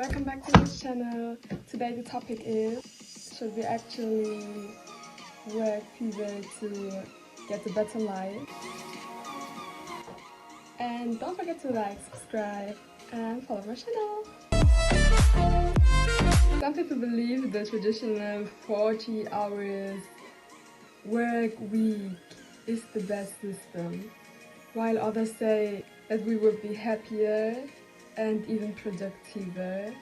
Welcome back to this channel. Today the topic is, should we actually work fever to get a better life? And don't forget to like, subscribe and follow my channel. Some people believe the traditional 40 hours work week is the best system, while others say that we would be happier and even productiver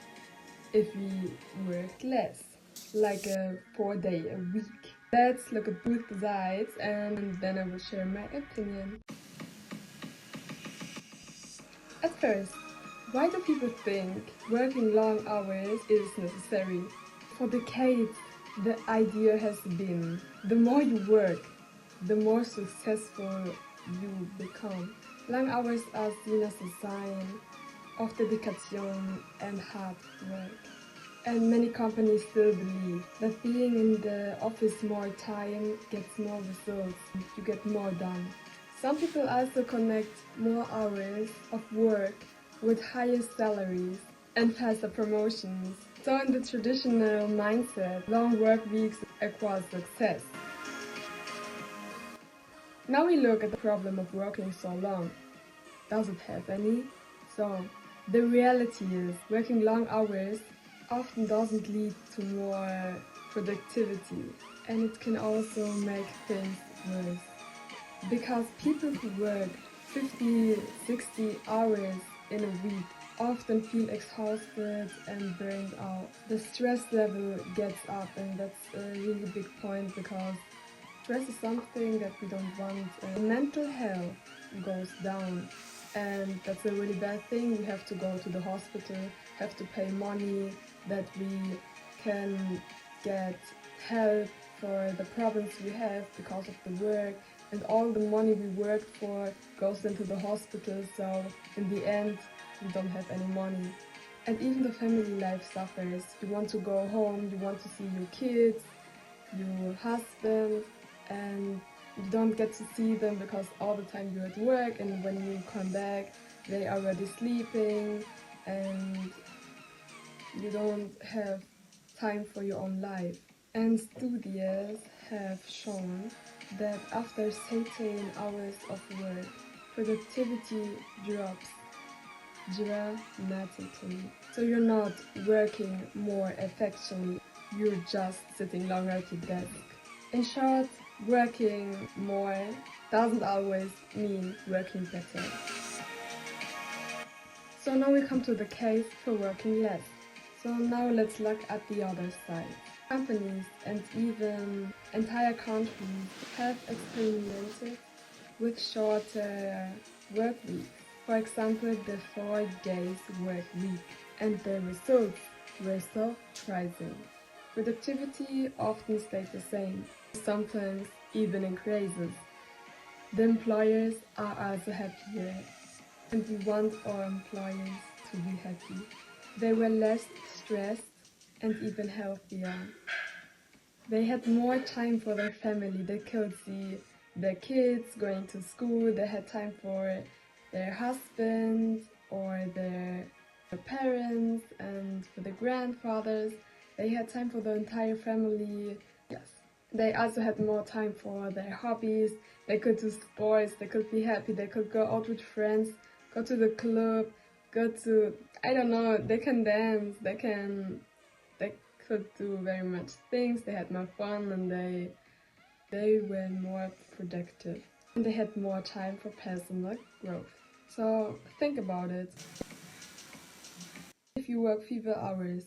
if we worked less, like a 4-day a week. Let's look at both sides and then I will share my opinion. At first, why do people think working long hours is necessary? For decades, the idea has been, the more you work, the more successful you become. Long hours are seen as a sign of dedication and hard work. And many companies still believe that being in the office more time gets more results, you get more done. Some people also connect more hours of work with higher salaries and faster promotions. So in the traditional mindset, long work weeks equals success. Now we look at the problem of working so long. Does it have any? So, the reality is, working long hours often doesn't lead to more productivity, and it can also make things worse. Because people who work 50, 60 hours in a week often feel exhausted and burned out. The stress level gets up, and that's a really big point because stress is something that we don't want, and mental health goes down. And that's a really bad thing. We have to go to the hospital, have to pay money that we can get help for the problems we have because of the work, and all the money we worked for goes into the hospital, so in the end we don't have any money. And even the family life suffers. You want to go home, you want to see your kids, your husband, and you don't get to see them because all the time you're at work, and when you come back they are already sleeping and you don't have time for your own life. And studies have shown that after certain hours of work, productivity drops dramatically. So you're not working more effectively, you're just sitting longer at your desk. In short, working more doesn't always mean working better. So now we come to the case for working less. So now let's look at the other side. Companies and even entire countries have experimented with shorter work weeks. For example, the 4 days work week, and the results were surprising. Productivity often stays the same, sometimes even increases. The employers are also happier, and we want our employees to be happy. They were less stressed and even healthier. They had more time for their family. They could see their kids going to school. They had time for their husband or their parents and for the grandfathers. They had time for the entire family. Yes. They also had more time for their hobbies. They could do sports. They could be happy. They could go out with friends, go to the club, go to, I don't know, they can dance, they could do very much things. They had more fun, and they were more productive. And they had more time for personal growth. So think about it. If you work fewer hours,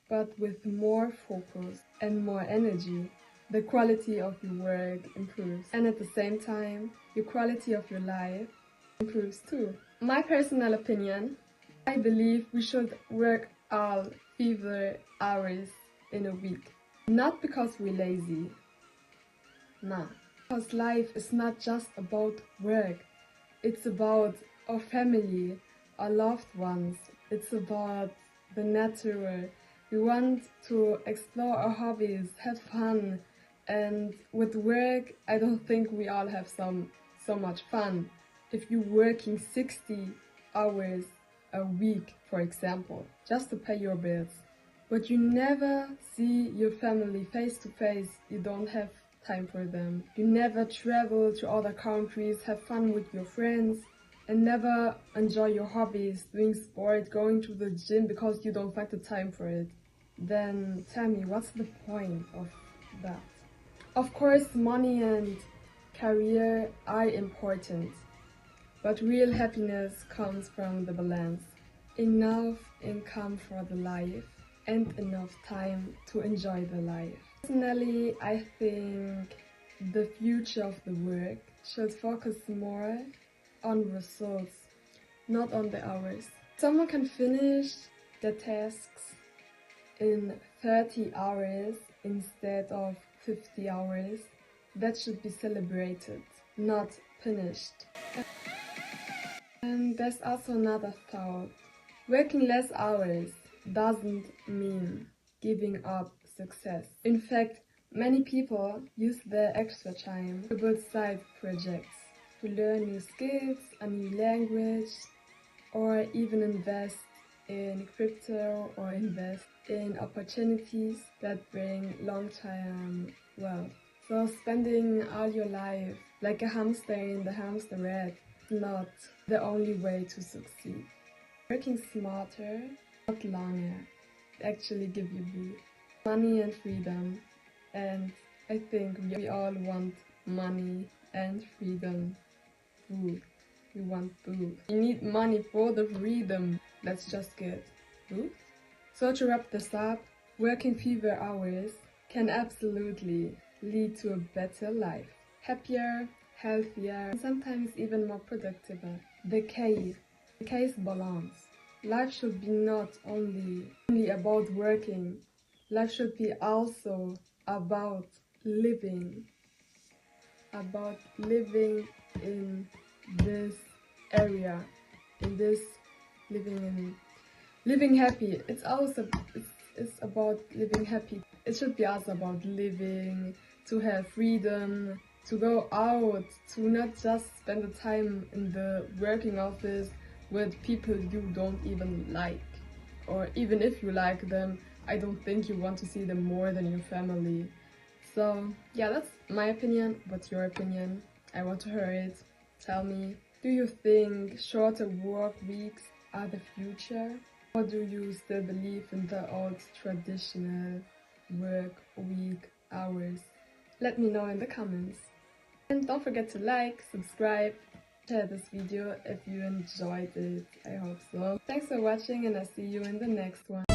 but with more focus and more energy, the quality of your work improves. And at the same time, your quality of your life improves too. My personal opinion, I believe we should work all fewer hours in a week. Not because we're lazy. Nah. Because life is not just about work. It's about our family, our loved ones. It's about the nature. We want to explore our hobbies, have fun. And with work, I don't think we all have so much fun. If you're working 60 hours a week, for example, just to pay your bills. But you never see your family face to face, you don't have time for them. You never travel to other countries, have fun with your friends, and never enjoy your hobbies, doing sport, going to the gym because you don't find the time for it. Then tell me, what's the point of that? Of course, money and career are important, but real happiness comes from the balance. Enough income for the life and enough time to enjoy the life. Personally, I think the future of the work should focus more on results, not on the hours. Someone can finish the tasks in 30 hours instead of 50 hours. That should be celebrated, not punished. And there's also another thought. Working less hours doesn't mean giving up success. In fact, many people use their extra time to build side projects, to learn new skills, a new language, or even invest in crypto or invest in opportunities that bring long-term wealth. So spending all your life like a hamster in the hamster wheel is not the only way to succeed. Working smarter, not longer, actually give you both money and freedom. And I think we all want money and freedom. Both. We want both. We need money for the freedom. Let's just get both. So to wrap this up, working fewer hours can absolutely lead to a better life. Happier, healthier, and sometimes even more productive. The key is balance. Life should be not only about working. Life should be also about living. About living in this area, living happy. It's about living happy. It should be also about living, to have freedom, to go out, to not just spend the time in the working office with people you don't even like. Or even if you like them, I don't think you want to see them more than your family. So yeah, that's my opinion. What's your opinion? I want to hear it. Tell me, do you think shorter work weeks are the future? Or do you still believe in the old traditional work week hours? Let me know in the comments. And don't forget to like, subscribe, share this video if you enjoyed it. I hope so. Thanks for watching and I'll see you in the next one.